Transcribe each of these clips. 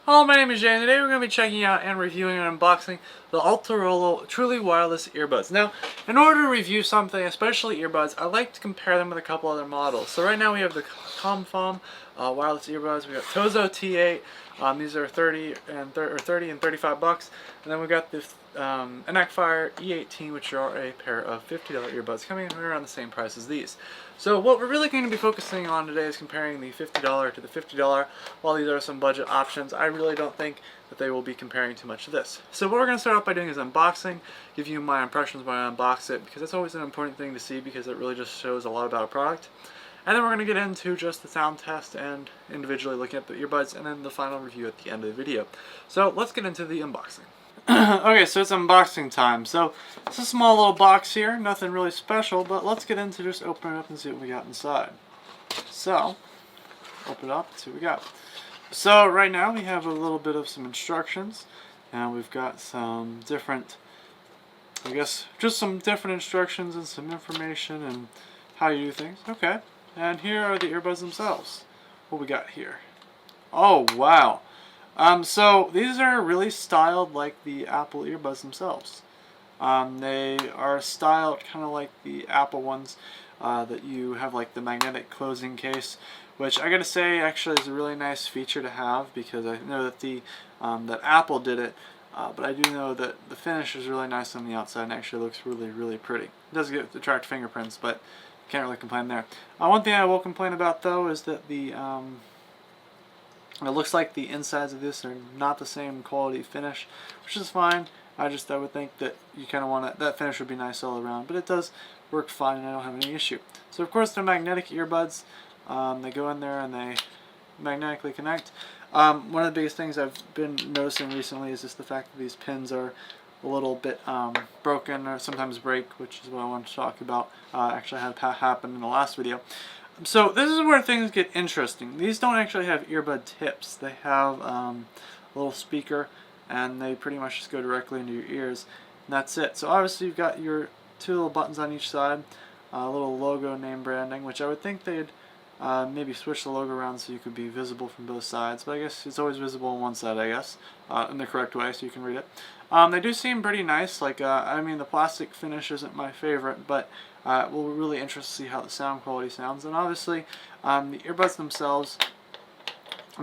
Hello, my name is Jay, and today we're going to be checking out and reviewing and unboxing the Alterola Truly Wireless earbuds. Now, in order to review something, especially earbuds, I like to compare them with a couple other models. So right now we have the ComFom wireless earbuds. We got Tozo T8. These are 30 and 35 bucks, and then we got the Fire E18, which are a pair of $50 earbuds, coming in around the same price as these. So what we're really going to be focusing on today is comparing the $50 to the $50. While these are some budget options, I really don't think that they will be comparing too much to this. So what we're going to start off by doing is unboxing, give you my impressions when I unbox it, because that's always an important thing to see because it really just shows a lot about a product. And then we're going to get into just the sound test and individually looking at the earbuds, and then the final review at the end of the video. So let's get into the unboxing. Okay, so it's unboxing time. So it's a small little box here, nothing really special, but let's get into just opening it up and see what we got inside. So, open it up and see what we got. So right now we have a little bit of some instructions, and we've got some different, I guess, just some different instructions and some information and how you do things. Okay, and here are the earbuds themselves. What we got here? Oh, wow. So these are really styled like the Apple earbuds themselves. They are styled kind of like the Apple ones that you have, like the magnetic closing case, which I gotta say actually is a really nice feature to have, because I know that that Apple did it, but I do know that the finish is really nice on the outside and actually looks really pretty. It does attract fingerprints, but can't really complain there. One thing I will complain about though is that it looks like the insides of this are not the same quality finish, which is fine. I would think that you kind of want that finish would be nice all around, but it does work fine and I don't have any issue. So of course they're magnetic earbuds. They go in there and they magnetically connect. One of the biggest things I've been noticing recently is just the fact that these pins are a little bit broken or sometimes break, which is what I want to talk about. Actually had happen in the last video. So this is where things get interesting. These don't actually have earbud tips. They have a little speaker, and they pretty much just go directly into your ears, and that's it. So obviously you've got your two little buttons on each side, a little logo name branding, which I would think they'd maybe switch the logo around so you could be visible from both sides, but I guess it's always visible on one side, I guess, in the correct way so you can read it. They do seem pretty nice. Like I mean, the plastic finish isn't my favorite, but we'll be really interested to see how the sound quality sounds. And obviously the earbuds themselves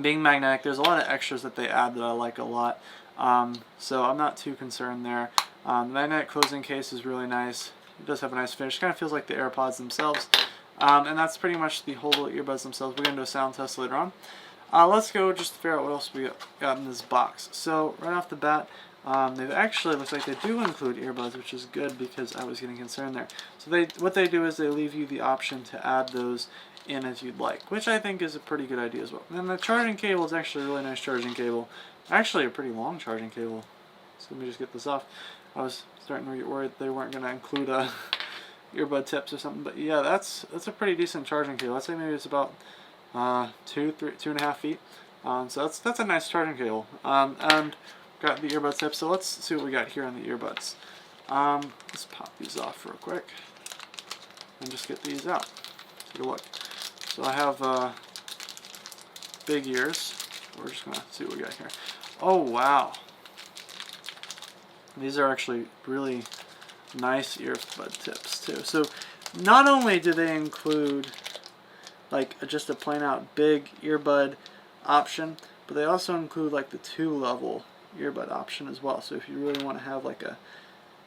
being magnetic, there's a lot of extras that they add that I like a lot, so I'm not too concerned there. The magnetic closing case is really nice. It does have a nice finish. It kind of feels like the AirPods themselves. And that's pretty much the whole earbuds themselves. We're going to do a sound test later on. Let's go just to figure out what else we got in this box. So right off the bat, they actually looks like they do include earbuds, which is good because I was getting concerned there. So what they do is they leave you the option to add those in as you'd like, which I think is a pretty good idea as well. And the charging cable is actually a really nice charging cable. Actually a pretty long charging cable. So let me just get this off. I was starting to get worried they weren't going to include earbud tips or something, but yeah, that's a pretty decent charging cable. I'd say maybe it's about 2.5 feet. So that's a nice charging cable. And got the earbud tips. So let's see what we got here on the earbuds. Let's pop these off real quick and just get these out. Take a look. So I have big ears. We're just gonna see what we got here. Oh wow, these are actually really nice earbud tips too. So not only do they include like just a plain out big earbud option, but they also include like the 2-level earbud option as well. So if you really want to have like a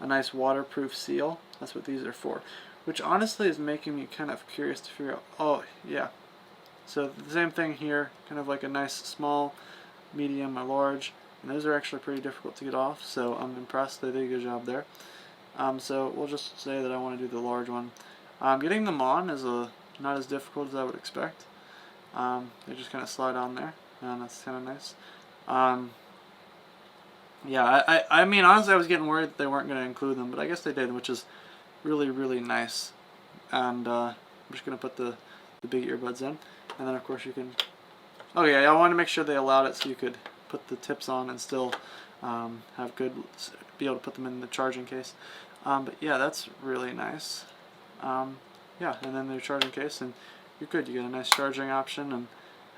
nice waterproof seal, that's what these are for. Which honestly is making me kind of curious to figure out. Oh yeah, so the same thing here, kind of like a nice small, medium, or large, and those are actually pretty difficult to get off, so I'm impressed. They did a good job there. So we'll just say that I want to do the large one. Getting them on is not as difficult as I would expect. They just kind of slide on there, and that's kind of nice. Yeah, I mean, honestly, I was getting worried that they weren't going to include them, but I guess they did, which is really nice. And I'm just going to put the big earbuds in, and then of course you can. Oh yeah, I wanted to make sure they allowed it so you could put the tips on and still be able to put them in the charging case. But yeah, that's really nice. Yeah, and then the charging case, and you're good. You get a nice charging option, and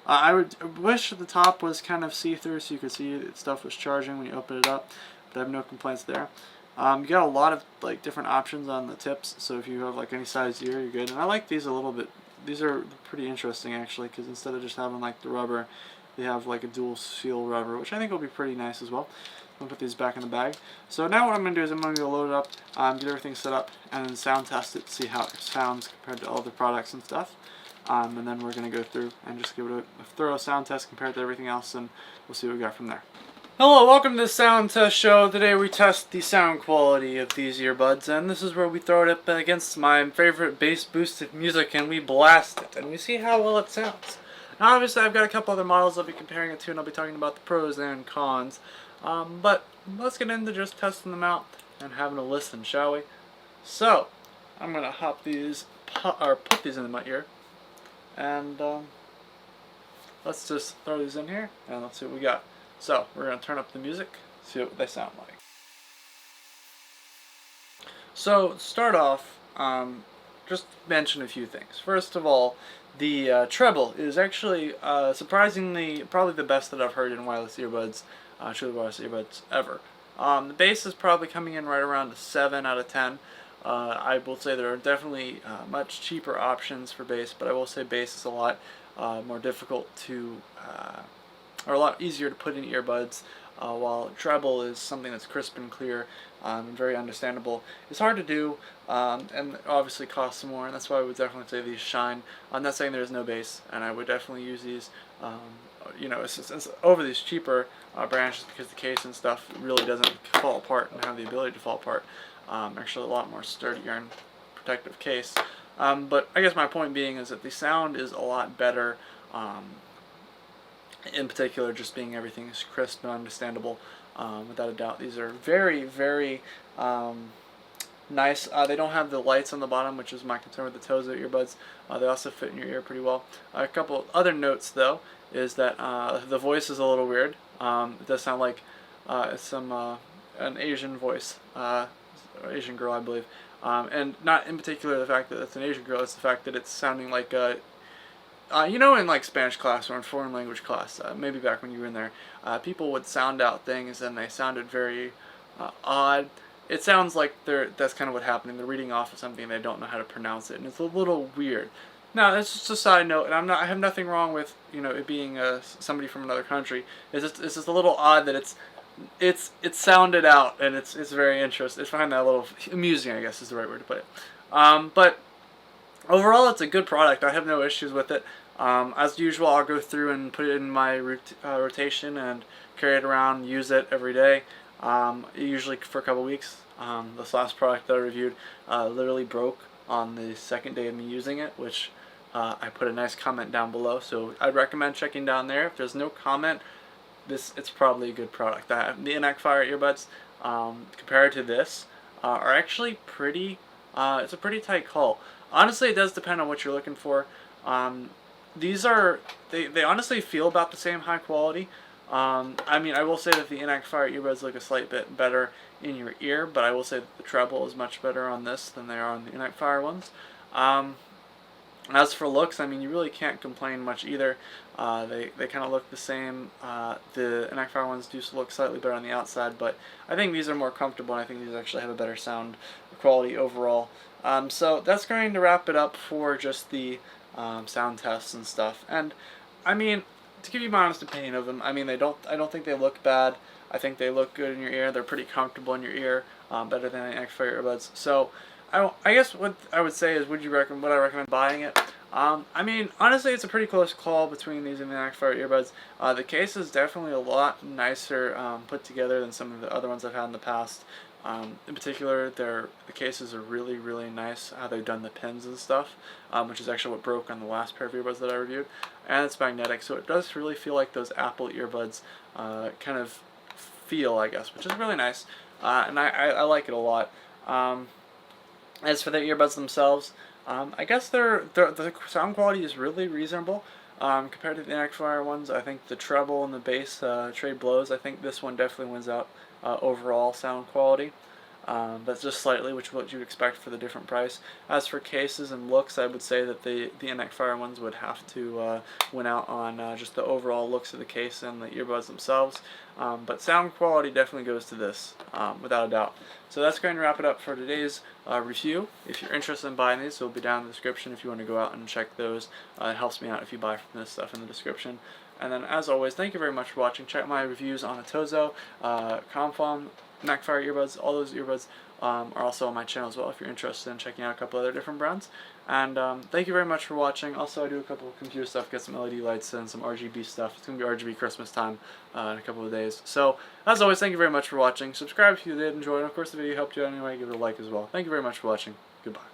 I would wish the top was kind of see-through so you could see that stuff was charging when you open it up, but I have no complaints there. You got a lot of like different options on the tips, so if you have like any size ear, you're good. And I like these a little bit. These are pretty interesting actually, because instead of just having like the rubber, they have like a dual seal rubber, which I think will be pretty nice as well. I'm going to put these back in the bag. So now what I'm going to do is I'm going to go load it up, get everything set up, and then sound test it, see how it sounds compared to all the products and stuff. And then we're going to go through and just give it a thorough sound test compared to everything else, and we'll see what we got from there. Hello, welcome to the sound test show. Today we test the sound quality of these earbuds, and this is where we throw it up against my favorite bass boosted music and we blast it, and we see how well it sounds. Now obviously I've got a couple other models I'll be comparing it to, and I'll be talking about the pros and cons. But let's get into just testing them out and having a listen, shall we? So, I'm going to put these into my ear, and let's just throw these in here and let's see what we got. So, we're going to turn up the music, see what they sound like. So, start off, just mention a few things. First of all, the treble is actually surprisingly probably the best that I've heard in wireless earbuds, truly wireless earbuds ever. The bass is probably coming in right around a 7 out of 10. I will say there are definitely much cheaper options for bass, but I will say bass is a lot more difficult to or a lot easier to put in earbuds, while treble is something that's crisp and clear and very understandable. It's hard to do, and obviously costs more, and that's why I would definitely say these shine. I'm not saying there's no bass, and I would definitely use these, you know, it's over these cheaper brands, because the case and stuff really doesn't fall apart and have the ability to fall apart. Actually a lot more sturdier and protective case. But I guess my point being is that the sound is a lot better, in particular just being everything is crisp and understandable, without a doubt. These are very, very nice. They don't have the lights on the bottom, which is my concern with the toes of the earbuds. They also fit in your ear pretty well. A couple other notes though is that the voice is a little weird. It does sound like an Asian voice, Asian girl, I believe. And not in particular the fact that it's an Asian girl, it's the fact that it's sounding like you know, in like Spanish class or in foreign language class, maybe back when you were in there, people would sound out things and they sounded very odd. It sounds like that's kind of what happening. They're reading off of something and they don't know how to pronounce it, and it's a little weird. Now, that's just a side note, and I have nothing wrong with, you know, it being somebody from another country. It's just a little odd that it's sounded out, and it's very interesting. I find that a little amusing, I guess is the right word to put it. But overall, it's a good product. I have no issues with it. As usual, I'll go through and put it in my rotation and carry it around, use it every day, usually for a couple weeks. This last product that I reviewed literally broke on the second day of me using it, which I put a nice comment down below, so I'd recommend checking down there. If there's no comment, it's probably a good product. The InacFire earbuds, compared to this, are actually pretty, it's a pretty tight call. Honestly, it does depend on what you're looking for. These are, they honestly feel about the same high quality. I mean, I will say that the InacFire earbuds look a slight bit better in your ear, but I will say that the treble is much better on this than they are on the InacFire ones. As for looks, I mean, you really can't complain much either. They kind of look the same. The InacFire ones do look slightly better on the outside, but I think these are more comfortable, and I think these actually have a better sound quality overall. So that's going to wrap it up for just the sound tests and stuff. And I mean, to give you my honest opinion of them, I mean, I don't think they look bad. I think they look good in your ear. They're pretty comfortable in your ear, better than the InacFire earbuds. So I guess what I would say is, would I recommend buying it? I mean, honestly, it's a pretty close call between these and the InacFire earbuds. The case is definitely a lot nicer put together than some of the other ones I've had in the past. In particular, the cases are really, really nice, how they've done the pins and stuff, which is actually what broke on the last pair of earbuds that I reviewed. And it's magnetic, so it does really feel like those Apple earbuds kind of feel, I guess, which is really nice. And I like it a lot. As for the earbuds themselves, I guess the sound quality is really reasonable compared to the InacFire ones. I think the treble and the bass trade blows. I think this one definitely wins out overall sound quality. That's just slightly, which is what you'd expect for the different price. As for cases and looks, I would say that the neck fire ones would have to win out on just the overall looks of the case and the earbuds themselves. But sound quality definitely goes to this, without a doubt. So that's going to wrap it up for today's review. If you're interested in buying these, they'll be down in the description if you want to go out and check those. It helps me out if you buy from this stuff in the description. And then, as always, thank you very much for watching. Check my reviews on Atozo, Comfom, neckfire earbuds. All those earbuds are also on my channel as well if you're interested in checking out a couple other different brands. And thank you very much for watching. Also, I do a couple of computer stuff, get some LED lights and some RGB stuff. It's going to be RGB Christmas time in a couple of days. So, as always, thank you very much for watching. Subscribe if you did enjoy, and of course, if the video helped you in any way, give it a like as well. Thank you very much for watching. Goodbye.